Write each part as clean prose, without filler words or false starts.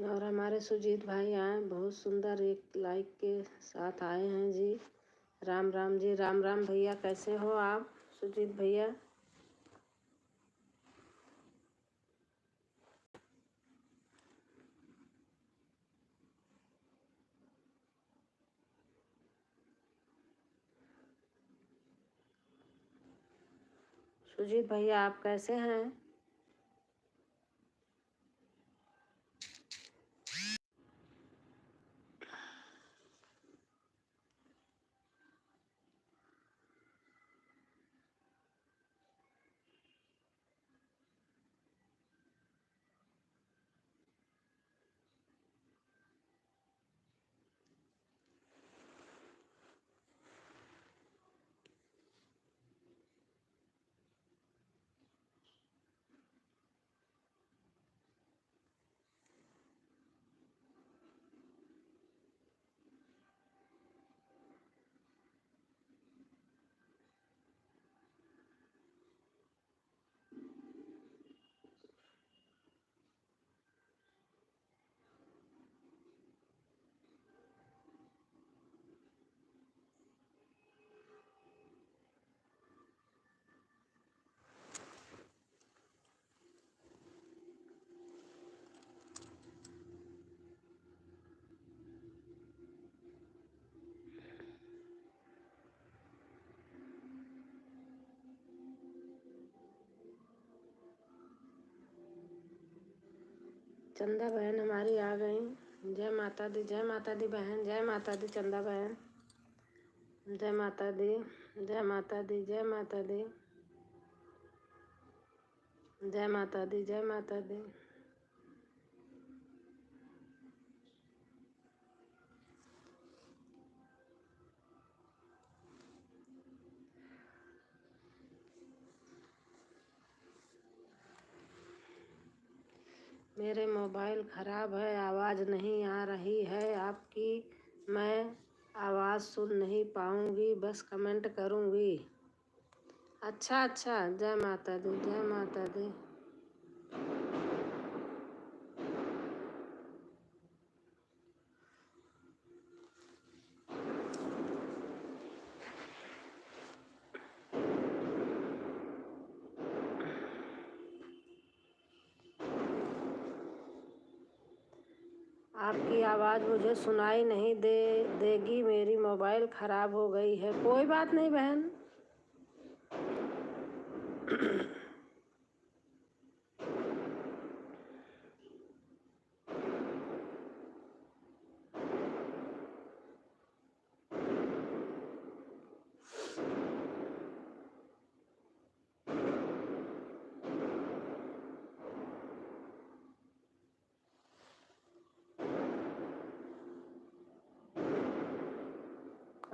और हमारे सुजीत भाई आए, बहुत सुंदर एक लाइक के साथ आए हैं जी। राम राम जी, राम राम भैया, कैसे हो आप सुजीत भैया? सुजीत भैया आप कैसे हैं? चंदा बहन हमारी आ गई। जय माता दी, जय माता दी बहन, जय माता दी चंदा बहन, जय माता दी, जय माता दी, जय माता दी, जय माता दी, जय माता दी। मेरे मोबाइल ख़राब है, आवाज़ नहीं आ रही है आपकी। मैं आवाज़ सुन नहीं पाऊँगी, बस कमेंट करूँगी। अच्छा अच्छा, जय माता दी, जय माता दी। आपकी आवाज़ मुझे सुनाई नहीं देगी, मेरी मोबाइल ख़राब हो गई है। कोई बात नहीं बहन।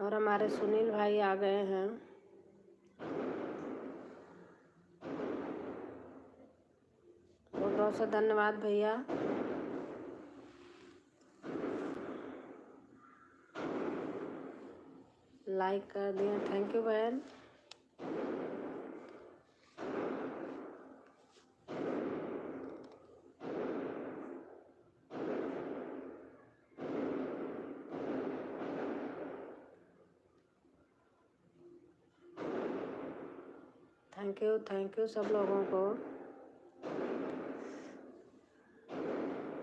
और हमारे सुनील भाई आ गए हैं। बहुत बहुत से धन्यवाद भैया। लाइक कर दिए, थैंक यू बहन। थैंक यू सब लोगों को।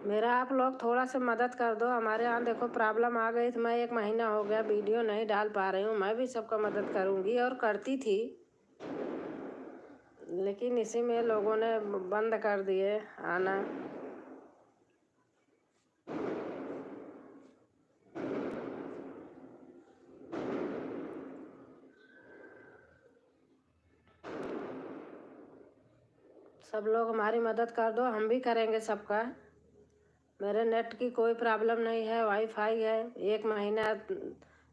मेरा आप लोग थोड़ा सा मदद कर दो। हमारे यहाँ देखो प्रॉब्लम आ गई थी, मैं 1 महीना हो गया वीडियो नहीं डाल पा रही हूँ। मैं भी सबका मदद करूँगी और करती थी, लेकिन इसी में लोगों ने बंद कर दिए आना। सब लोग हमारी मदद कर दो, हम भी करेंगे सबका। मेरे नेट की कोई प्रॉब्लम नहीं है, वाईफाई है। 1 महीना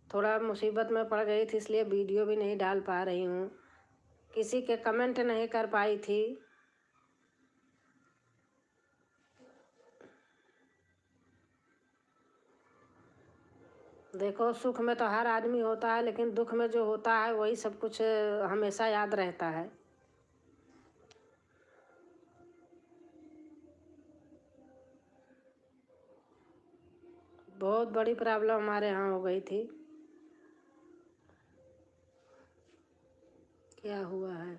थोड़ा मुसीबत में पड़ गई थी, इसलिए वीडियो भी नहीं डाल पा रही हूँ। किसी के कमेंट नहीं कर पाई थी। देखो सुख में तो हर आदमी होता है, लेकिन दुख में जो होता है वही सब कुछ हमेशा याद रहता है। बहुत बड़ी प्रॉब्लम हमारे यहाँ हो गई थी। क्या हुआ है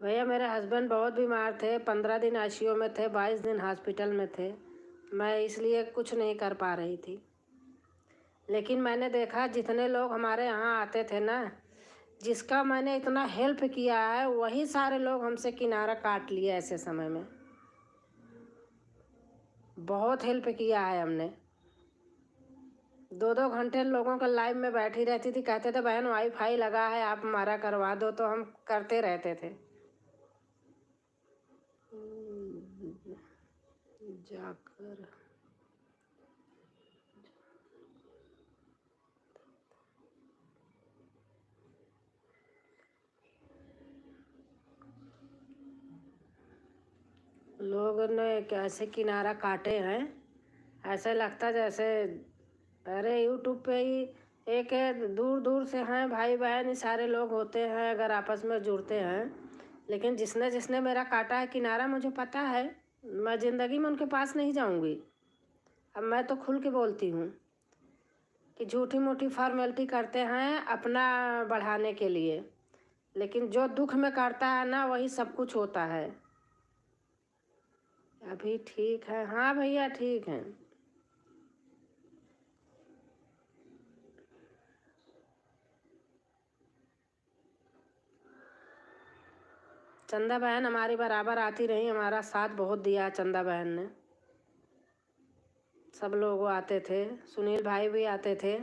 भैया? मेरे हस्बैंड बहुत बीमार थे, 15 दिन आईसीयू में थे, 22 दिन हॉस्पिटल में थे। मैं इसलिए कुछ नहीं कर पा रही थी। लेकिन मैंने देखा जितने लोग हमारे यहाँ आते थे ना, जिसका मैंने इतना हेल्प किया है, वही सारे लोग हमसे किनारा काट लिए ऐसे समय में। बहुत हेल्प किया है हमने। 2-2 घंटे लोगों के लाइव में बैठी रहती थी, कहते थे बहन वाईफाई लगा है, आप हमारा करवा दो, तो हम करते रहते थे। जाकर लोग ने कैसे किनारा काटे हैं, ऐसे लगता जैसे अरे यूट्यूब पे ही एक दूर दूर से हैं भाई बहन, सारे लोग होते हैं अगर आपस में जुड़ते हैं। लेकिन जिसने जिसने मेरा काटा है किनारा, मुझे पता है, मैं ज़िंदगी में उनके पास नहीं जाऊंगी। अब मैं तो खुल के बोलती हूँ कि झूठी मूठी फॉर्मेलिटी करते हैं अपना बढ़ाने के लिए, लेकिन जो दुख में करता है ना, वही सब कुछ होता है। अभी ठीक है? हाँ भैया ठीक है। चंदा बहन हमारी बराबर आती रही, हमारा साथ बहुत दिया चंदा बहन ने। सब लोग आते थे, सुनील भाई भी आते थे।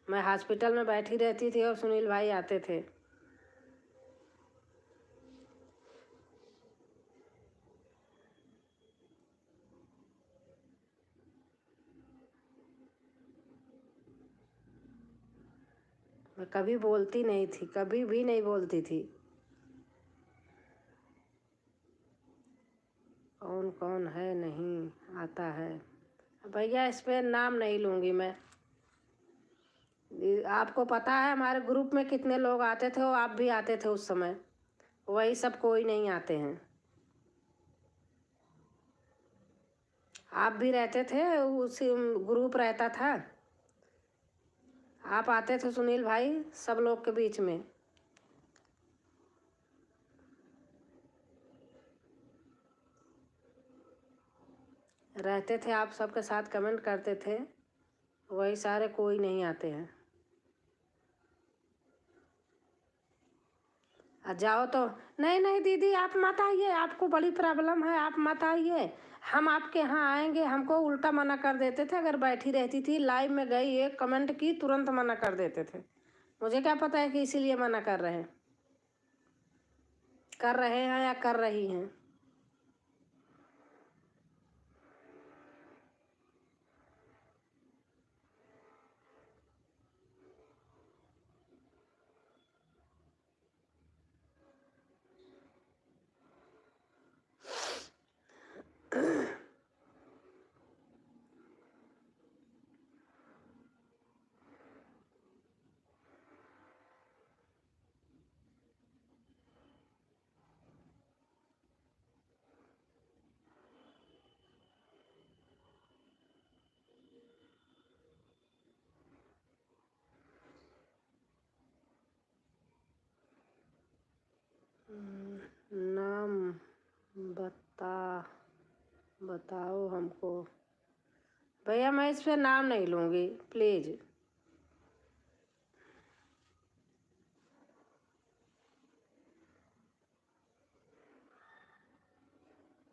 मैं हॉस्पिटल में बैठी रहती थी और सुनील भाई आते थे। मैं कभी बोलती नहीं थी, कभी भी नहीं बोलती थी। कौन कौन है नहीं आता है भैया, इस पे नाम नहीं लूँगी मैं। आपको पता है हमारे ग्रुप में कितने लोग आते थे, और आप भी आते थे उस समय। वही सब कोई नहीं आते हैं। आप भी रहते थे, उसी ग्रुप रहता था, आप आते थे सुनील भाई सब लोग के बीच में। रहते थे, आप सबके साथ कमेंट करते थे। वही सारे कोई नहीं आते हैं। जाओ तो नहीं नहीं दीदी आप मत आइए, आपको बड़ी प्रॉब्लम है, आप मत आइए, हम आपके यहाँ आएंगे। हमको उल्टा मना कर देते थे। अगर बैठी रहती थी लाइव में गई, एक कमेंट की, तुरंत मना कर देते थे। मुझे क्या पता है कि इसीलिए मना कर रहे हैं या कर रही हैं। नाम बता बताओ हमको भैया, मैं इस पे नाम नहीं लूँगी प्लीज़।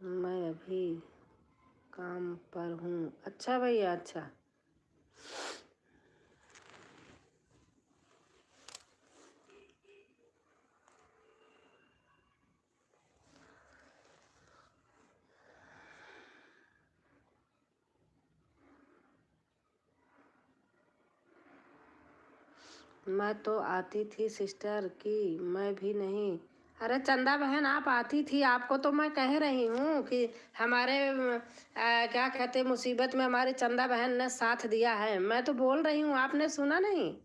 मैं अभी काम पर हूँ। अच्छा भैया अच्छा। मैं तो आती थी सिस्टर की, मैं भी नहीं। अरे चंदा बहन आप आती थी, आपको तो मैं कह रही हूँ कि हमारे क्या कहते, मुसीबत में हमारी चंदा बहन ने साथ दिया है। मैं तो बोल रही हूँ, आपने सुना नहीं?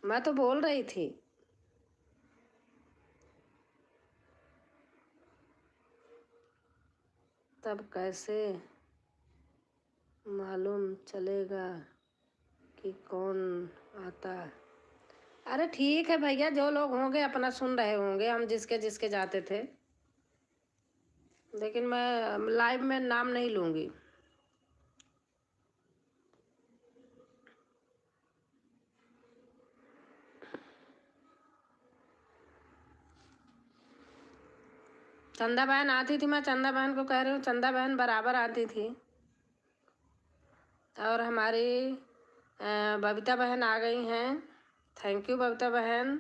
मैं तो बोल रही थी। तब कैसे मालूम चलेगा कि कौन आता है। अरे ठीक है भैया, जो लोग होंगे अपना सुन रहे होंगे, हम जिसके जिसके जाते थे, लेकिन मैं लाइव में नाम नहीं लूँगी। चंदा बहन आती थी, मैं चंदा बहन को कह रही हूँ, चंदा बहन बराबर आती थी। और हमारी बबीता बहन आ गई हैं। थैंक यू बबीता बहन।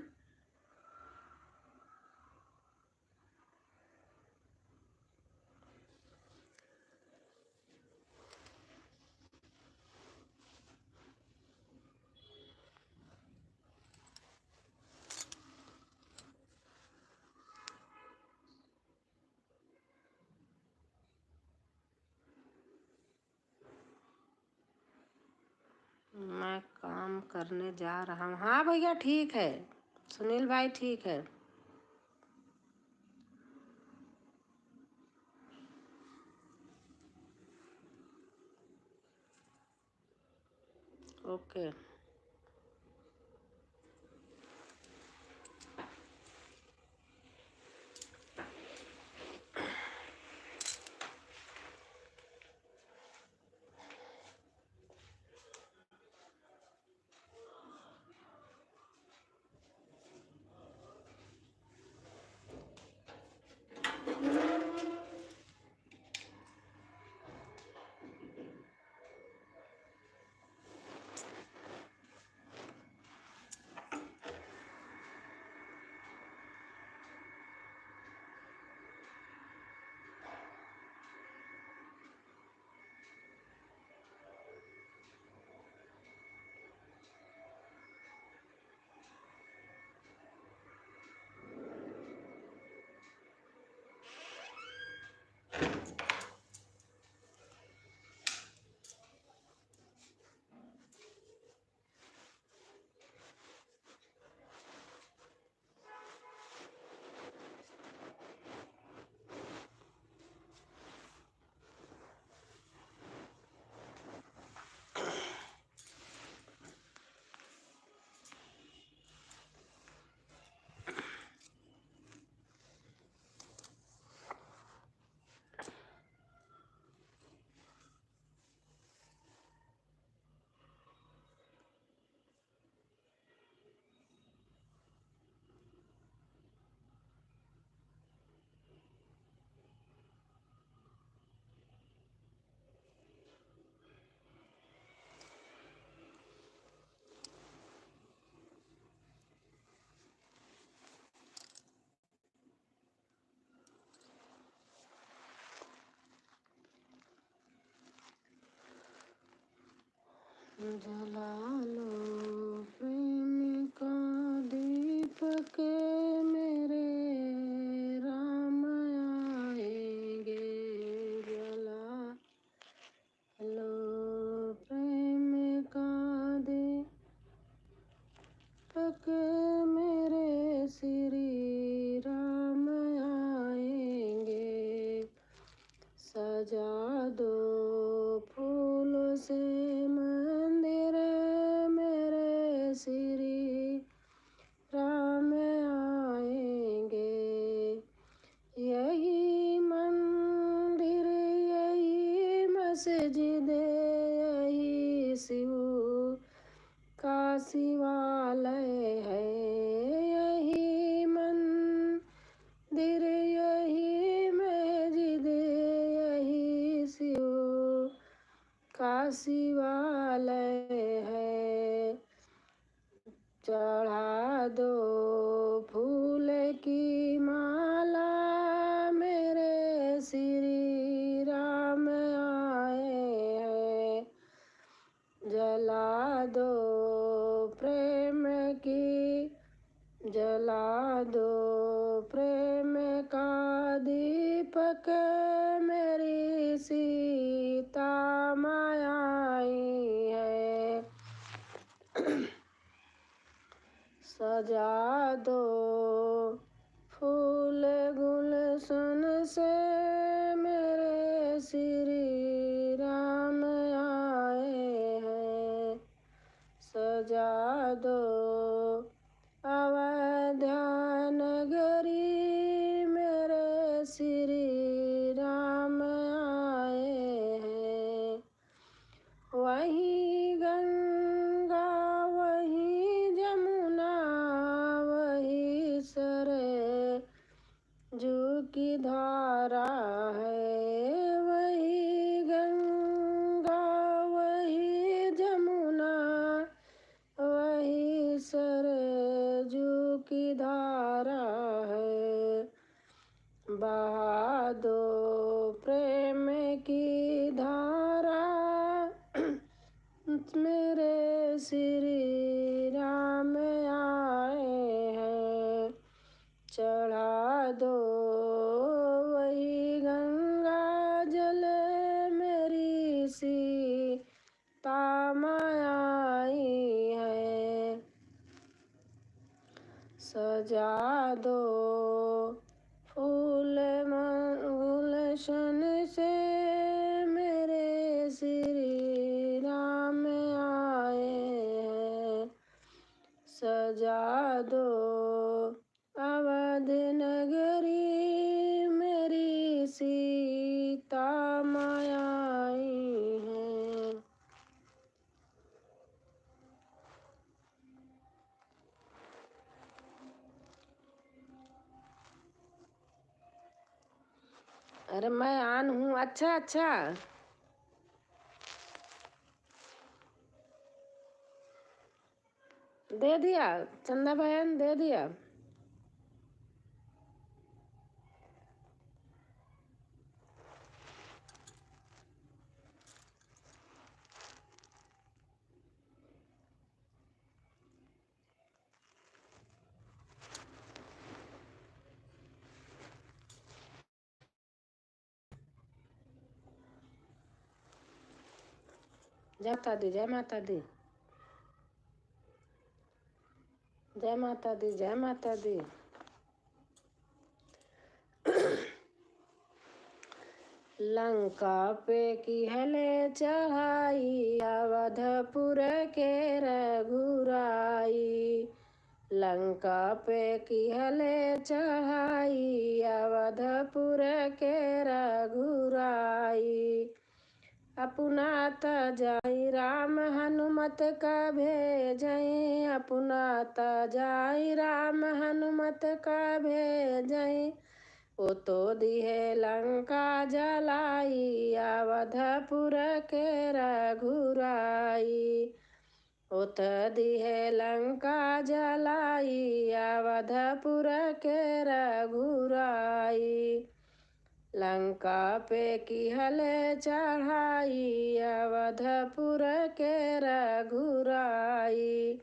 मैं काम करने जा रहा हूँ। हाँ भैया ठीक है, सुनील भाई ठीक है। ओके। जला लो प्रेम का दीपक, मेरे राम आएंगे। जला लो प्रेम का दीपक, मेरे श्री राम आएंगे। सजा दो फूलों से मंदिर, मेरे श्री राम आएंगे। यही मंदिर, यही मस्जिद, यही शिव का शिवालय है। यही मंदिर, यही मस्जिद, यही शिव का शिवालय है। चढ़ा दो फूल की माला, मेरे श्री राम आए हैं। जला दो प्रेम की, जला दो प्रेम का दीपक, मेरी सीता माया आई है। सजा दो फूल गुलशन से, मेरे श्री राम आए सजा दो फूल गुलशन से मेरे श्री राम आए हैं। सजा दो अवध नगरी मेरी सीता माया आई है। अरे मैं आन हूँ। अच्छा अच्छा दे दिया चंदा बहन, दे दिया। जय माता दी, जय माता दी, जय माता दी, जय माता दी। लंका पे की हले चढ़ाई अवधपुर के रघुराई। लंका पे की हले चढ़ाई अवधपुर के रघुराई। अपना त जाई राम हनुमत का भेजई। अपना त जाई राम हनुमत का भेजई। वो तो दिहे लंका जलाई अवधपुर के रघुराई। वो तो दिहे लंका जलाई अवधपुर के रघुराई। लंका पे की हले चढ़ाई अवधपुर के रघुराई।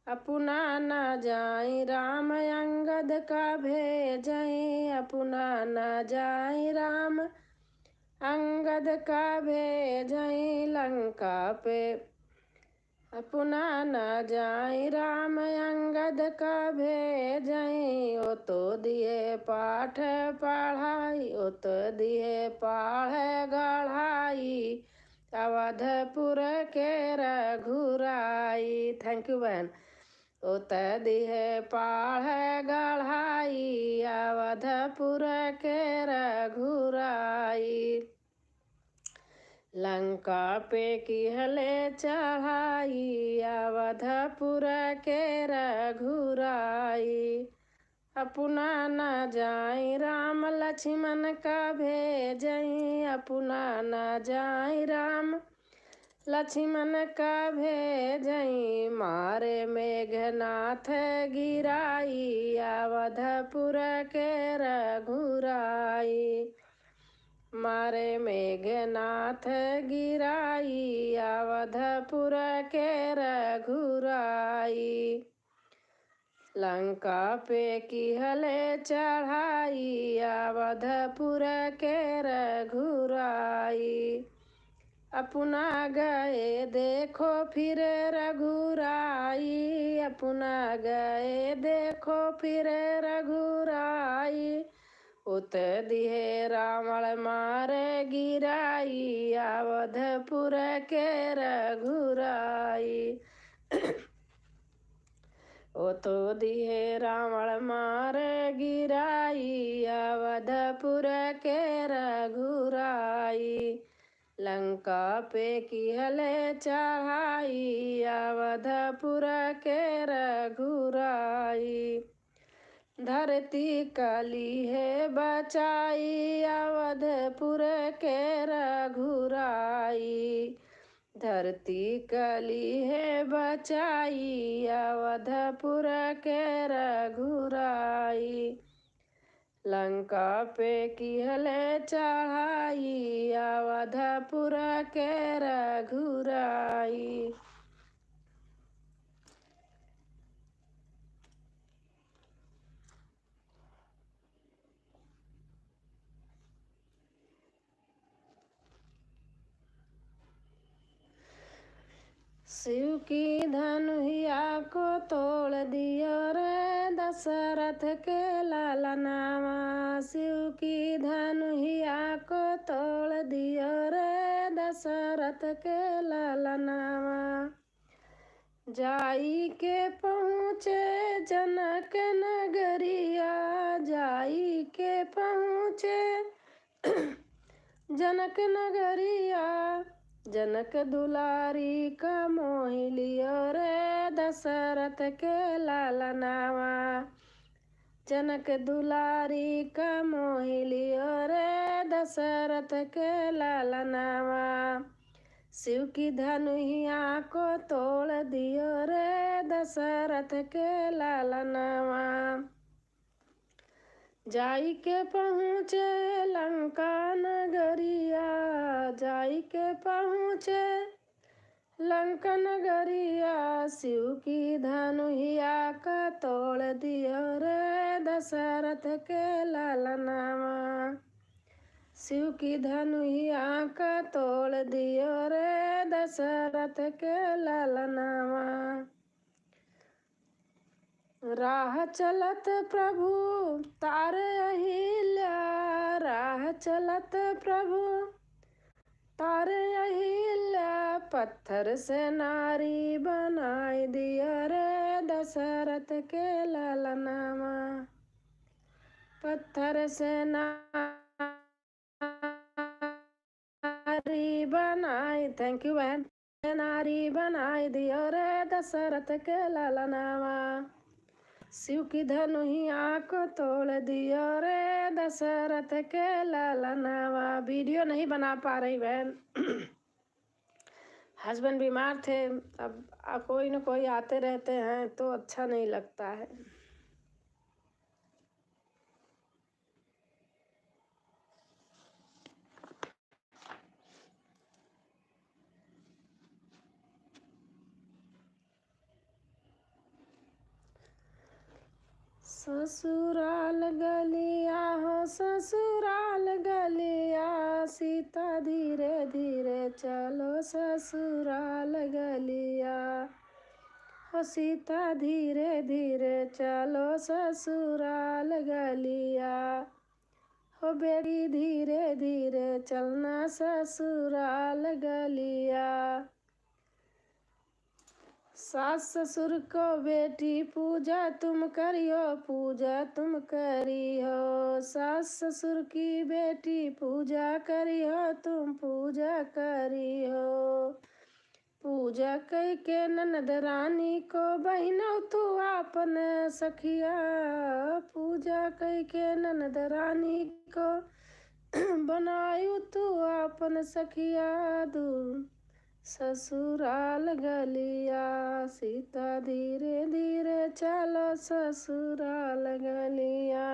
अपना न जाई राम अंगद का भेजई। अपना न जाई राम अंगद का भेजई लंका पे। अपना न जाई राम अंगद का भेजई। ओ तो दिए पाठ पढ़ाई, ओ तो दिए पाढ़ गढ़ाई अवधपुर के रघुराई। थैंक यू बहन। ओ तो दिए पाढ़ गढ़ाई अवधपुर के रघुराई। लंका पे की हले चढ़ाई अवधपुर के रघुराई। अपना न जाई राम लक्ष्मण का भेजई। अपना न जाई राम लक्ष्मण का भेजई। मारे मेघनाथ गिराई अवधपुर के रघुराई। मारे मेघनाथ गिराई अवधपुर के रघुराई। लंका पे की हले चढ़ाई अवधपुर के रघुराई। अपना गए देखो फिर रघुराई। अपना गए देखो फिर रघुराई। उत दिहे रावण मारे गिराई अवधपुर के रघुराई। ओ तो दिहे रावण मारे गिराई अवधपुर के रघुराई। लंका पे की हले चढ़ाई अवधपुर के रघुराई। धरती कली है बचाई अवधपुर के रघुराई। धरती कली है बचाई अवधपुर के रघुराई। लंका पे की हले चढ़ाई अवधपुर के रघुराई। शिव की धनुहिया को तोड़ दियो रे दशरथ के लालनावा, शिव की धनुहिया को तोड़ दियो रे दशरथ के लालनावा। जाई के पहुँचे जनक नगरिया, जाई के पहुँचे जनक नगरिया, जनक दुलारी का मोहि लियो रे दशरथ के लालनावा। जनक दुलारी का मोहि लियो रे दशरथ के लालनावा। शिव की धनुहिया को तोड़ दियो रे दशरथ के लालनावा। जाई के पहुँचे लंका नगरिया, जाई के पहुँचे लंका नगरिया, शिव की धनुहिया का तोड़ दियो रे दशरथ के लालनावा। शिव की धनुहिया का तोड़ दियो रे दशरथ के लालनावा। राह चलत प्रभु तारे अहिल्या, राह चलत प्रभु तारे अहिल्या, पत्थर से नारी बनाई दिया रे दशरथ के लालनावा। पत्थर से नारी बनाई, थैंक यू बहन, नारी बनाई दियो रे दशरथ के लालनावा। शिव की धनुहिया को तोड़ दियो रे दशरथ के लालनावा। वीडियो नहीं बना पा रही बहन, हस्बैंड बीमार थे, अब कोई न कोई आते रहते हैं तो अच्छा नहीं लगता है। ससुराल गलिया हो ससुराल गलिया, सीता धीरे धीरे चलो ससुराल गलिया। हो सीता धीरे धीरे चलो ससुराल गलिया। हो बेटी धीरे धीरे चलना ससुराल गलिया। सास ससुर को बेटी पूजा तुम करियो, पूजा तुम करियो। सास ससुर की बेटी पूजा करियो, तुम पूजा करियो। पूजा कई के ननद रानी को बहिनौ तू आपन सखिया। पूजा कई के ननद रानी को बनायु तू आपन सखिया। दूर ससुराल गलिया, सीता धीरे धीरे चलो ससुराल गलिया।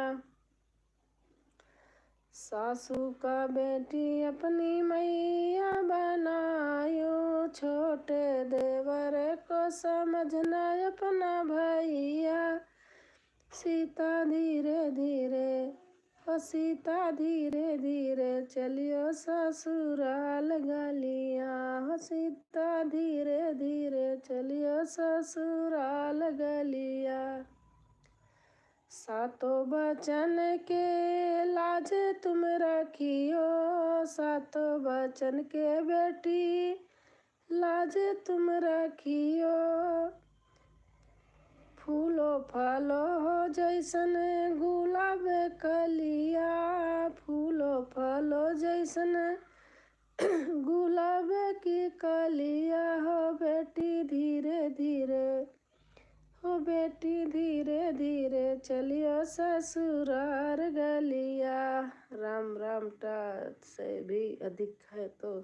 सासू का बेटी अपनी मैया बनायो, छोटे देवर को समझना अपना भैया। सीता धीरे धीरे, ओ सीता धीरे धीरे चलियो ससुराल गलिया। हो सीता धीरे धीरे चलियो ससुराल गलिया। सातों बचन के लाज तुम रखियो, सातों बचन के बेटी लाज तुम रखियो। फूलो फलो हो जैसन गुलाब कलिया, फूलो फलो जैसन गुलाब की कलिया। हो बेटी धीरे धीरे, हो बेटी धीरे धीरे चलियो ससुराल गलिया। राम राम टा से भी अधिक है तो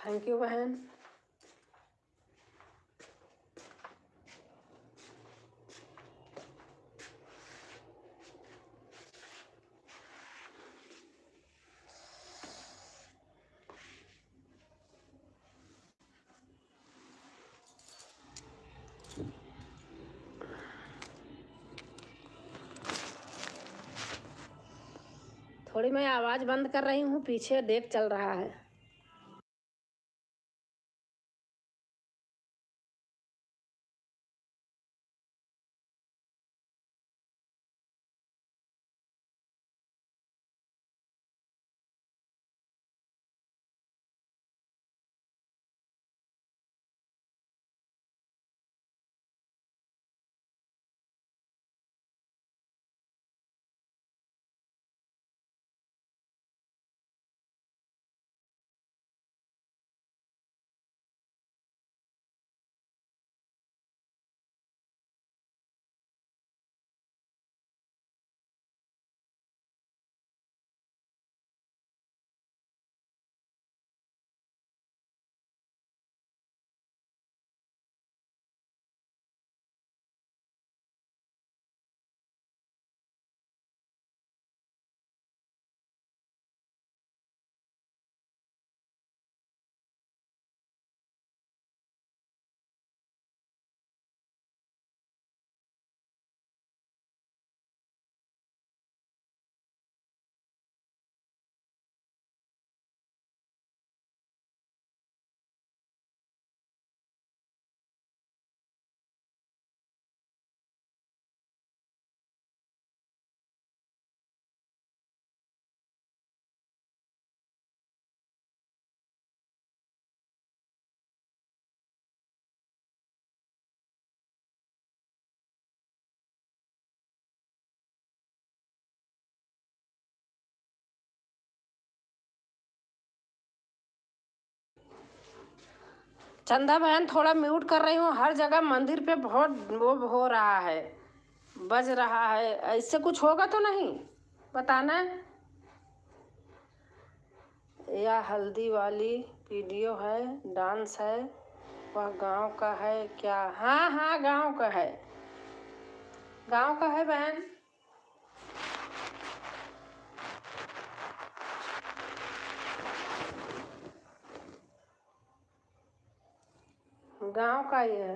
थैंक यू बहन। थोड़ी मैं आवाज़ बंद कर रही हूँ, पीछे डेक चल रहा है। चंदा बहन थोड़ा म्यूट कर रही हूँ, हर जगह मंदिर पे बहुत वो हो रहा है, बज रहा है। ऐसे कुछ होगा तो नहीं बताना। यह हल्दी वाली वीडियो है, डांस है, वह गांव का है क्या? हाँ हाँ गांव का है, गांव का है बहन। गांव का ही है।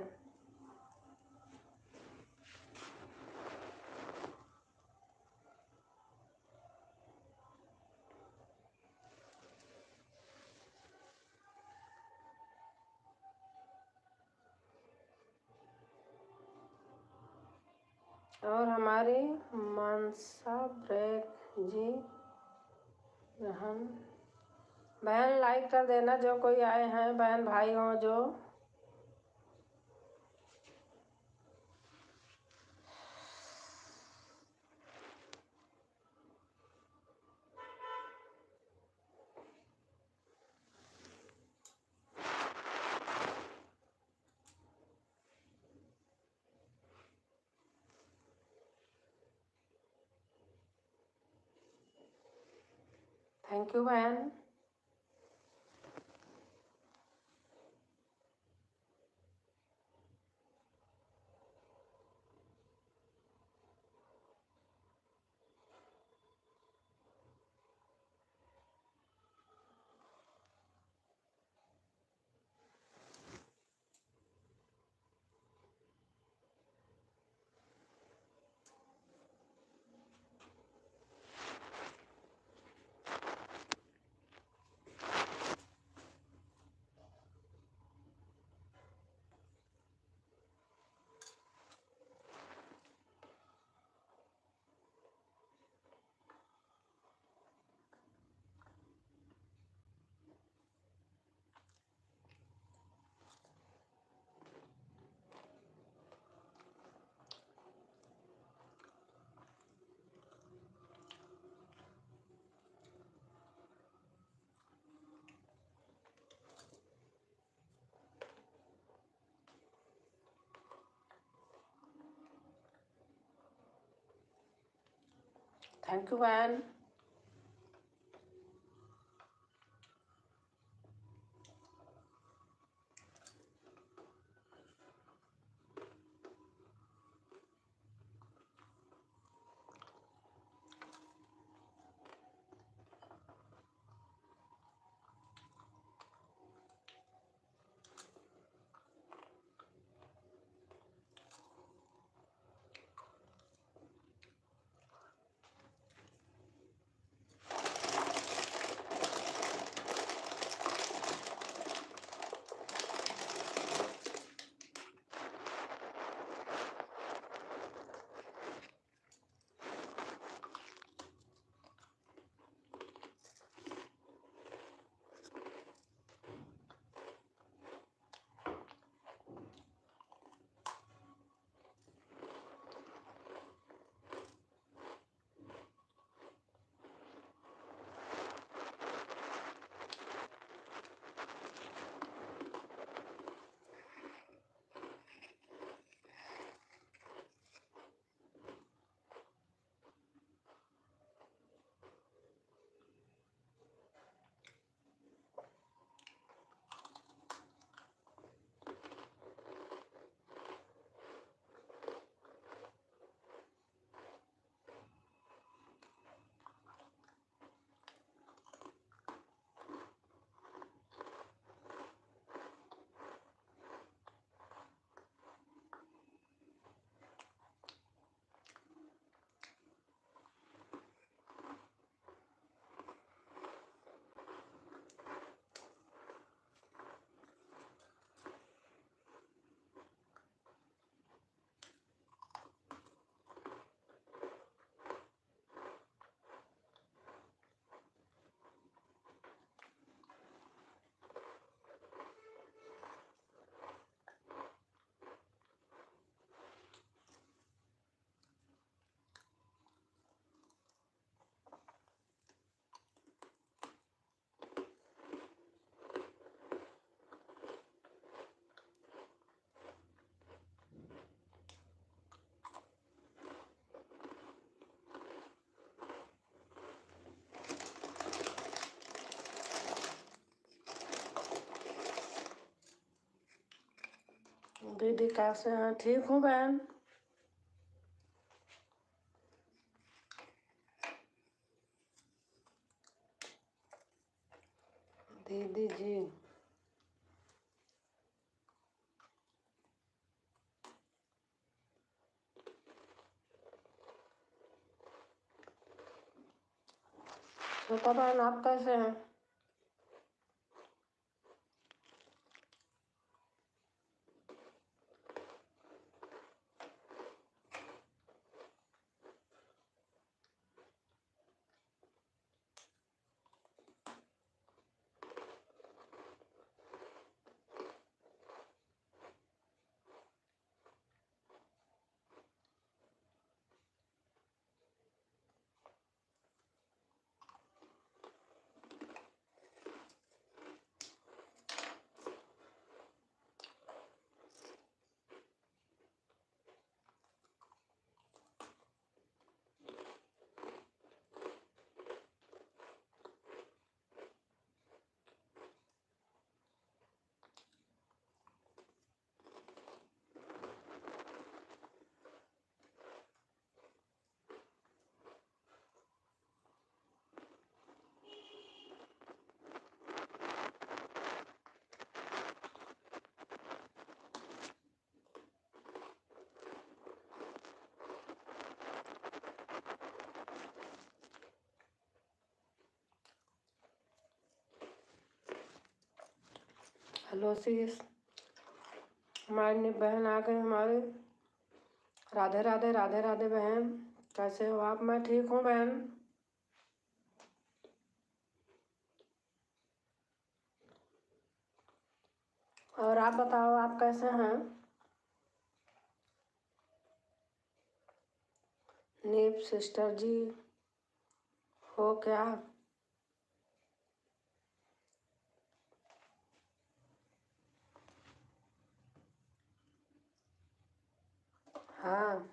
और हमारी मनसा ब्रेक जी बहन, बहन लाइक कर देना जो कोई आए हैं, बहन भाई हो जो। थैंक यू बहन। थैंक यू बहन। दीदी कैसे हैं? ठीक हूँ बहन। दीदी जी छोटा बहन आप कैसे हैं? हेलो शीश, हमारी बहन आ गई हमारी। राधे राधे राधे राधे बहन, कैसे हो आप? मैं ठीक हूँ बहन। और आप बताओ आप कैसे हैं? नीप सिस्टर जी हो क्या? हाँ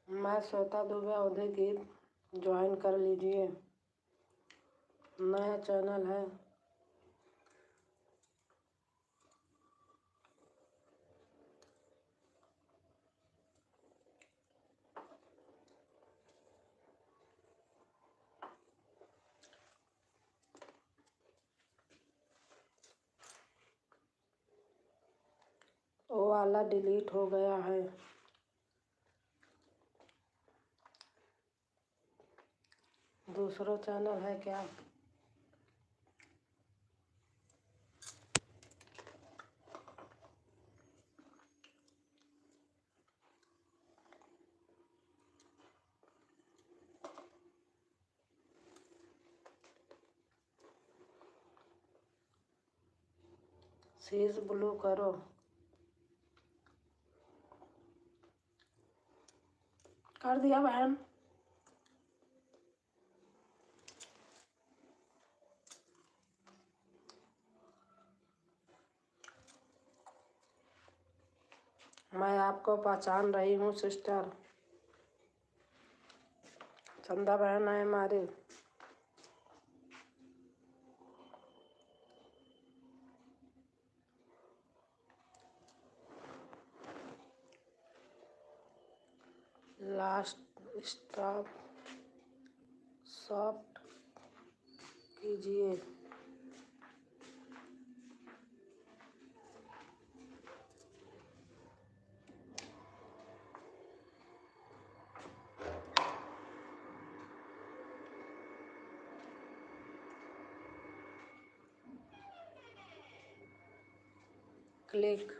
मैं श्वेता दुबे अवधि गीत ज्वाइन कर लीजिए, नया चैनल है। वो वाला डिलीट हो गया है। दूसरा चैनल है क्या? शीश ब्लू करो। कर दिया बहन। मैं आपको पहचान रही हूँ सिस्टर। चंदा बहन है हमारी। लास्ट स्टॉप सॉफ्ट कीजिए। क्लिक।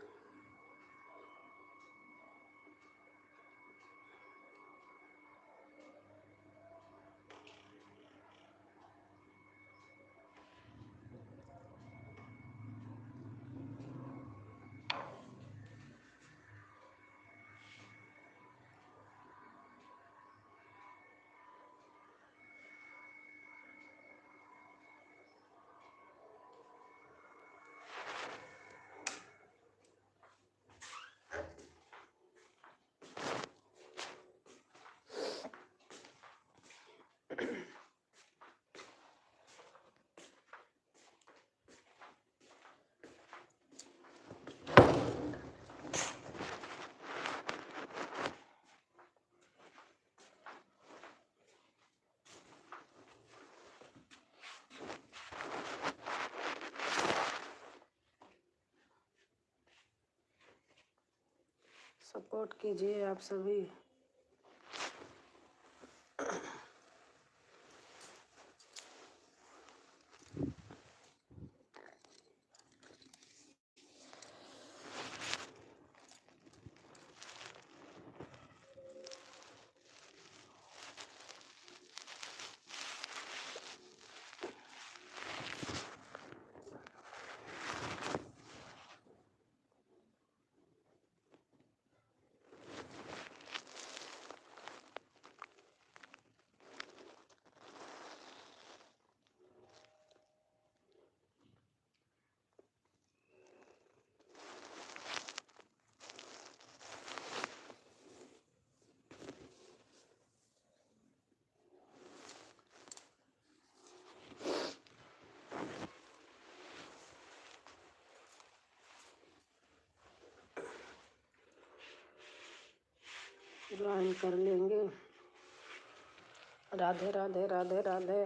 सपोर्ट कीजिए आप सभी। ज्वाइन कर लेंगे। राधे राधे राधे राधे।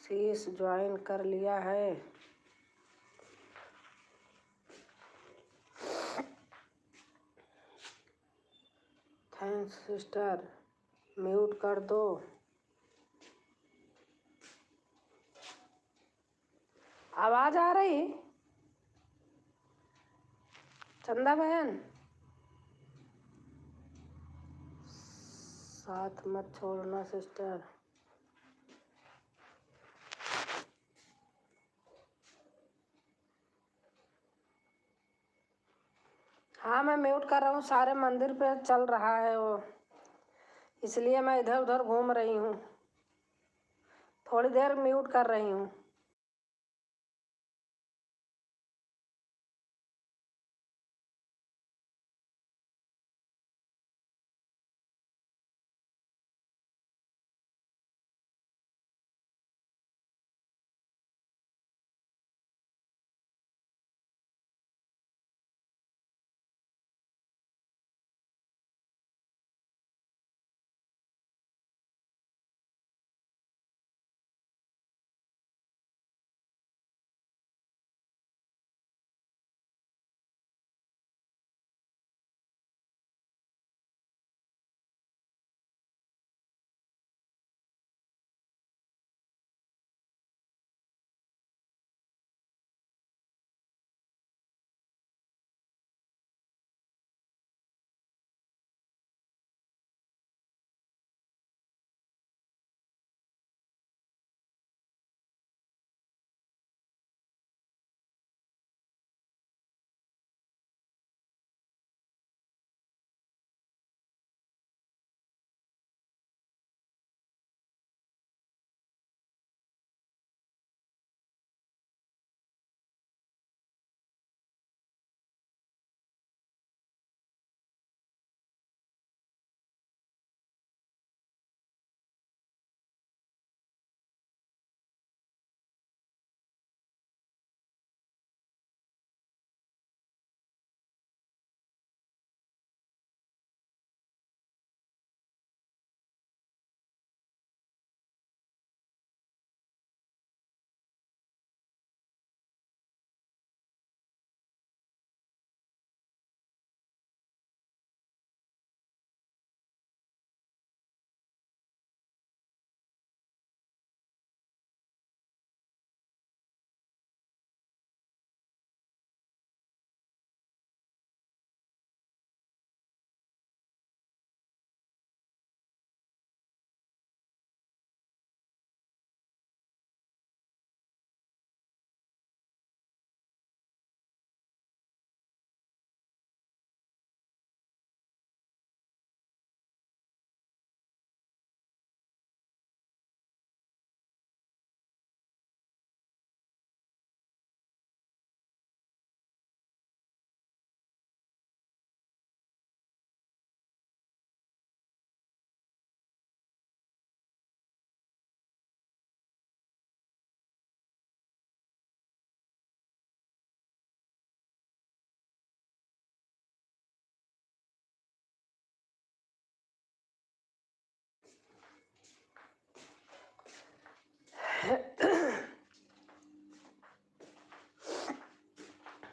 शीश ज्वाइन कर लिया है। थैंक्स सिस्टर, म्यूट कर दो। आवाज आ रही चंदा बहन? साथ मत छोड़ना सिस्टर। हाँ मैं म्यूट कर रहा हूँ, सारे मंदिर पे चल रहा है वो, इसलिए मैं इधर उधर घूम रही हूँ। थोड़ी देर म्यूट कर रही हूँ।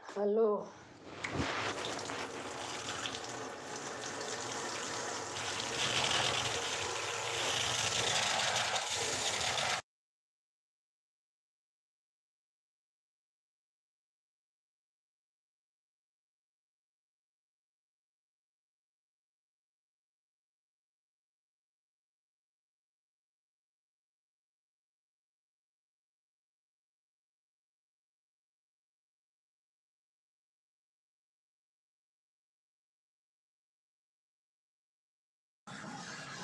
Hello.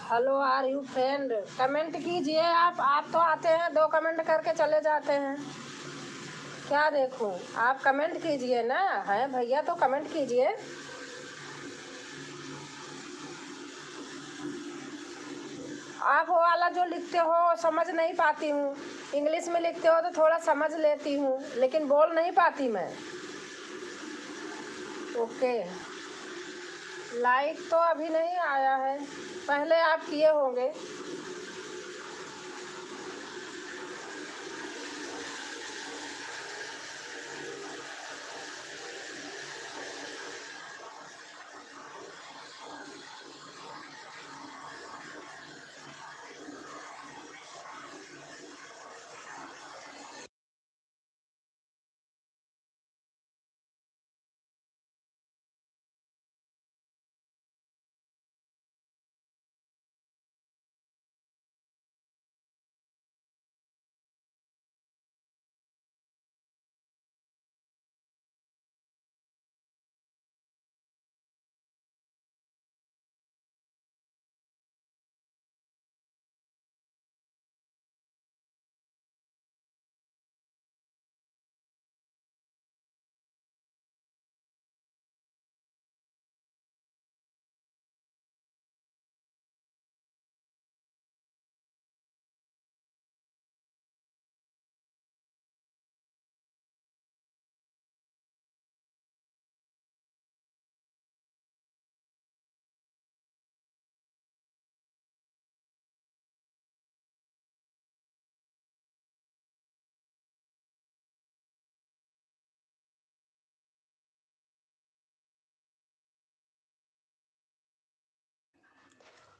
Hello are you friend, comment कीजिए। आप तो आते हैं 2 कमेंट करके चले जाते हैं। क्या देखूं? आप कमेंट कीजिए ना। है भैया तो कमेंट कीजिए। आप वो वाला जो लिखते हो समझ नहीं पाती हूँ। इंग्लिश में लिखते हो तो थोड़ा समझ लेती हूँ, लेकिन बोल नहीं पाती मैं। ओके। लाइक तो अभी नहीं आया है, पहले आप किए होंगे।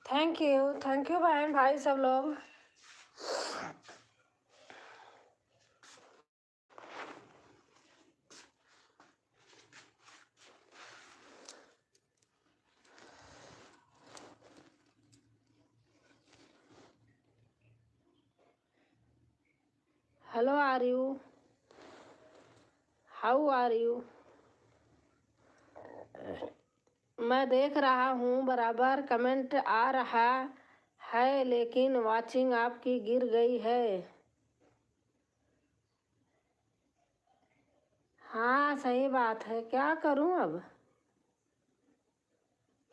थैंक यू बहन भाई सब लोग। Hello are you, how are you? मैं देख रहा हूँ बराबर कमेंट आ रहा है, लेकिन वाचिंग आपकी गिर गई है। हाँ सही बात है, क्या करूँ अब?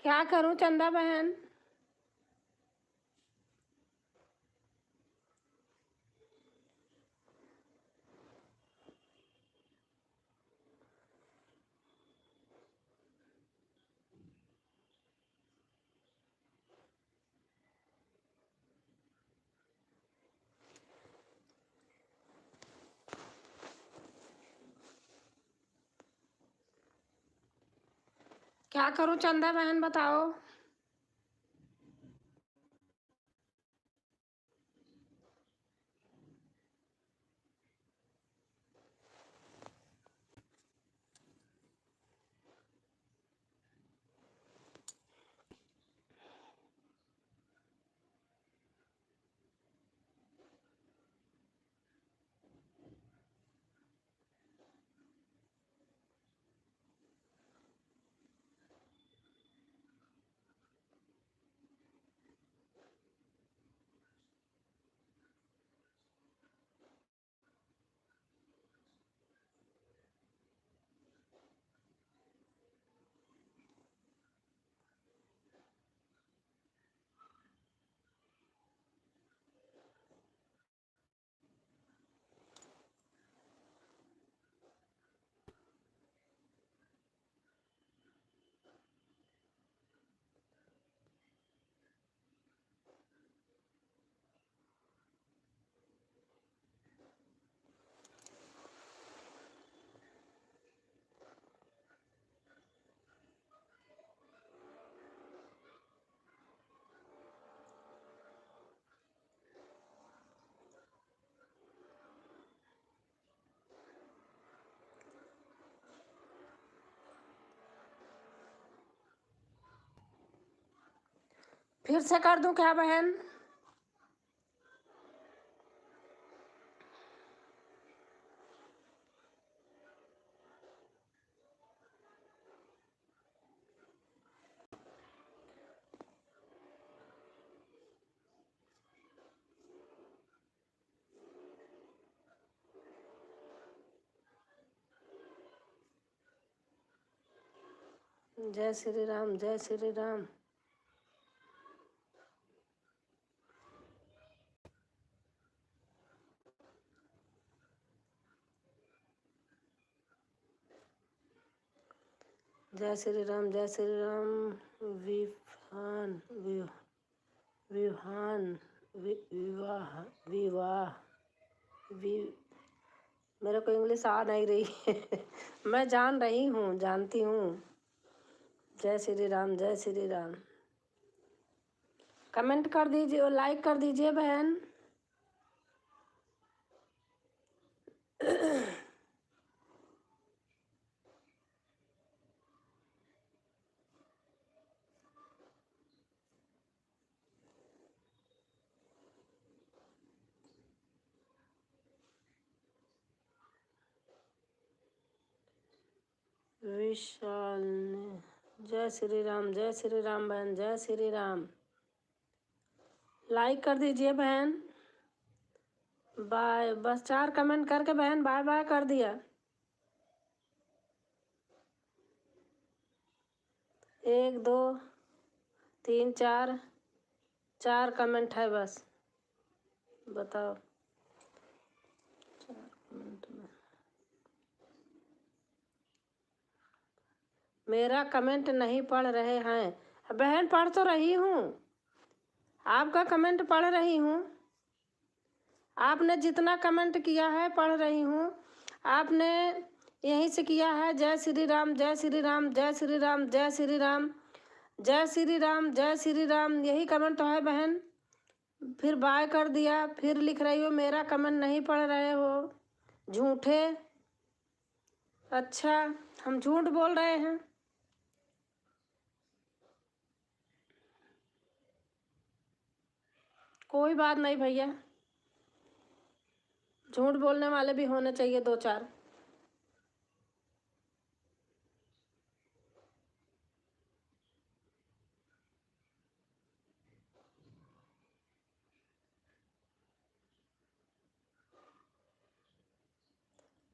क्या करूँ चंदा बहन? क्या करूँ चंदा बहन बताओ। फिर से कर दूं क्या बहन? जय श्री राम, जय श्री राम। जय श्री राम, जय श्री राम। विहान विहान विवाह विवाह वि मेरे को इंग्लिश आ नहीं रही है। मैं जान रही हूँ, जानती हूँ। जय श्री राम, जय श्री राम। कमेंट कर दीजिए और लाइक कर दीजिए बहन। विशाल ने जय श्री राम, जय श्री राम बहन, जय श्री राम। लाइक कर दीजिए बहन। बाय। बस 4 कमेंट करके बहन बाय बाय कर दिया। 1 2 3 4 कमेंट है बस। बताओ 4 कमेंट में मेरा कमेंट नहीं पढ़ रहे हैं बहन। पढ़ तो रही हूँ, आपका कमेंट पढ़ रही हूँ। आपने जितना कमेंट किया है पढ़ रही हूँ। आपने यहीं से किया है जय श्री राम, जय श्री राम, जय श्री राम, जय श्री राम, जय श्री राम, जय श्री राम, यही कमेंट तो है बहन। फिर बाय कर दिया, फिर लिख रही हो मेरा कमेंट नहीं पढ़ रहे हो, झूठे। अच्छा, हम झूठ बोल रहे हैं? कोई बात नहीं भैया, झूठ बोलने वाले भी होने चाहिए 2 4।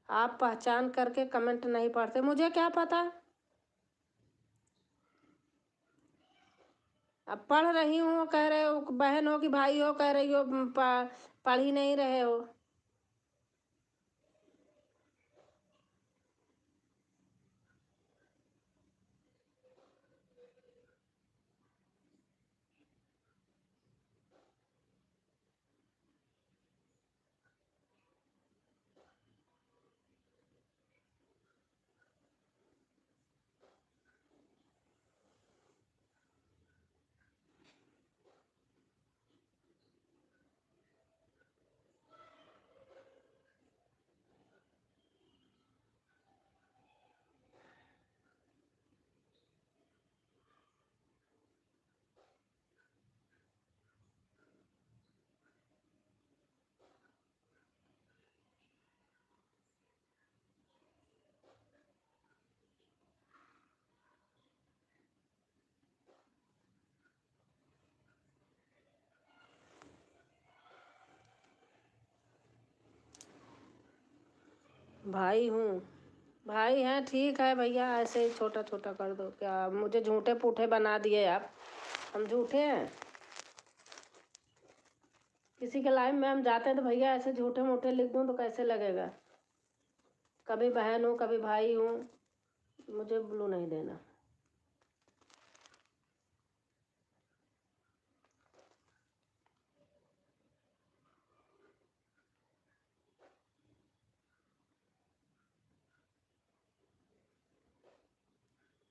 आप पहचान करके कमेंट नहीं पढ़ते, मुझे क्या पता। अब पढ़ रही हूँ कह रहे हो, बहन हो कि भाई हो कह रही हो, पढ़ ही नहीं रहे हो। भाई हूँ, भाई हैं, ठीक है भैया, ऐसे ही छोटा छोटा कर दो। क्या मुझे झूठे पूठे बना दिए आप? हम झूठे हैं? किसी के लाइफ में हम जाते हैं तो भैया ऐसे झूठे मूठे लिख दूँ तो कैसे लगेगा? कभी बहन हूँ, कभी भाई हूँ, मुझे ब्लू नहीं देना।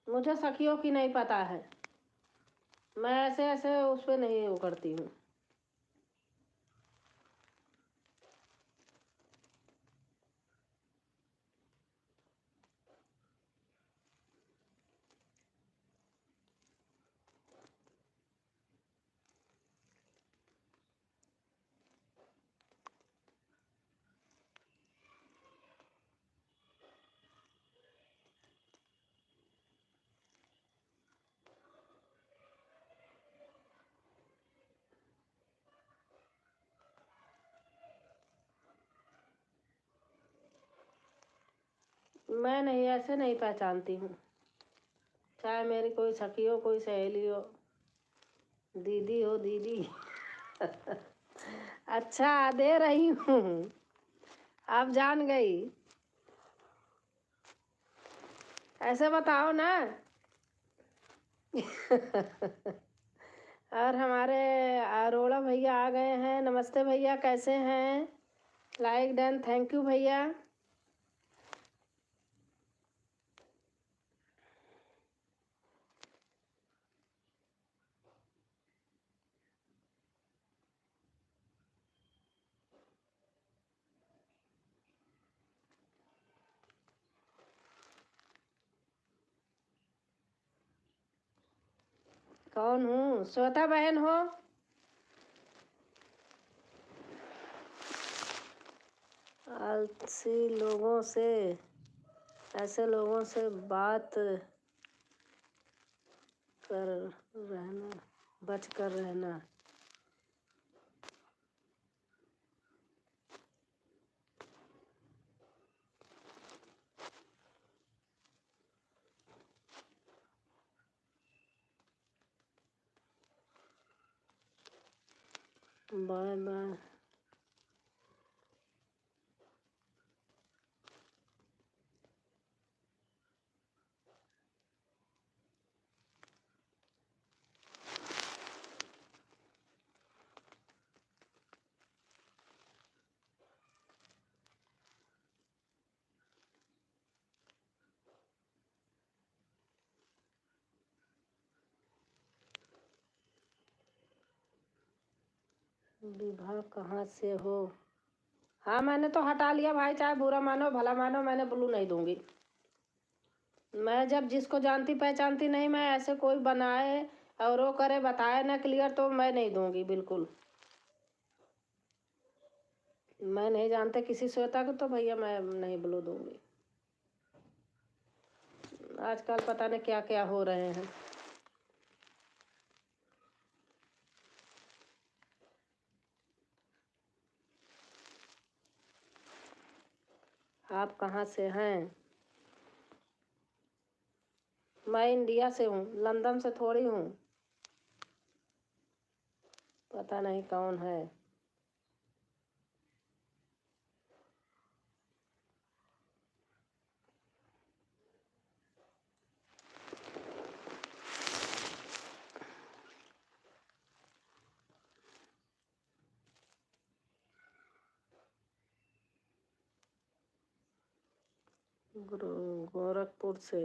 मुझे सखियों की नहीं पता है, मैं ऐसे ऐसे उस पर नहीं वो करती हूँ। मैं नहीं, ऐसे नहीं पहचानती हूँ, चाहे मेरी कोई सखी हो, कोई सहेली हो, दीदी हो दीदी। अच्छा दे रही हूँ, आप जान गई। ऐसे बताओ ना। और हमारे अरोड़ा भैया आ गए हैं। नमस्ते भैया, कैसे हैं? लाइक डन, थैंक यू भैया। कौन हूँ? श्वेता बहन हो? आलसी लोगों से, ऐसे लोगों से बात कर रहना, बच कर रहना। Bye bye. विभा कहाँ से हो? हाँ मैंने तो हटा लिया भाई, चाहे बुरा मानो भला मानो, मैंने ब्लू नहीं दूंगी। मैं जब जिसको जानती पहचानती नहीं, मैं ऐसे कोई बनाए और वो करे बताए ना क्लियर, तो मैं नहीं दूंगी बिल्कुल। मैं नहीं जानते किसी श्वेता को, तो भैया मैं नहीं ब्लू दूंगी। आजकल पता नहीं क्या क्या हो रहे हैं। आप कहाँ से हैं? मैं इंडिया से हूँ, लंदन से थोड़ी हूँ। पता नहीं कौन है। गोरखपुर से।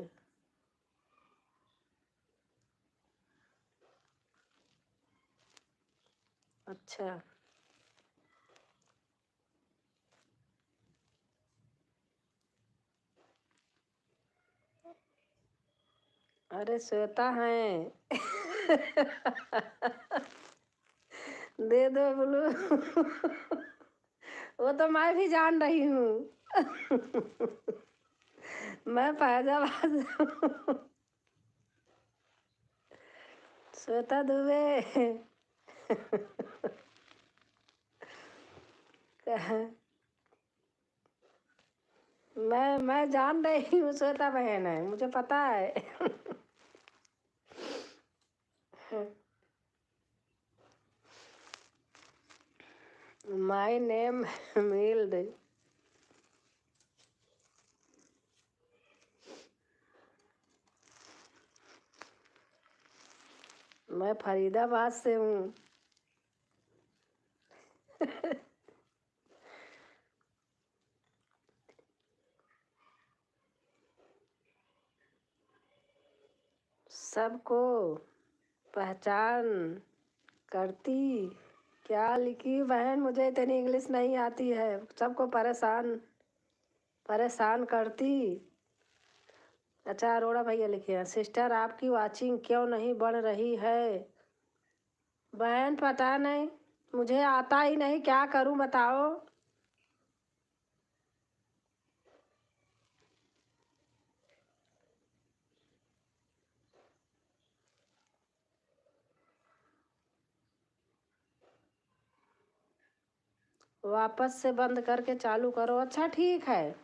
अच्छा। अरे श्वेता हैं। दे दो ब्लू। वो तो मैं भी जान रही हूँ। मैं फैजाबाद। श्वेता दुबे। मैं जान रही हूँ, श्वेता बहन है, मुझे पता है। माय नेम मील्ड। मैं फरीदाबाद से हूँ। सबको पहचान करती। क्या लिखी बहन? मुझे इतनी इंग्लिश नहीं आती है। सबको परेशान परेशान करती। अच्छा अरोड़ा भैया लिखे हैं, सिस्टर आपकी वाचिंग क्यों नहीं बढ़ रही है? बहन पता नहीं, मुझे आता ही नहीं, क्या करूं बताओ। वापस से बंद करके चालू करो। अच्छा ठीक है।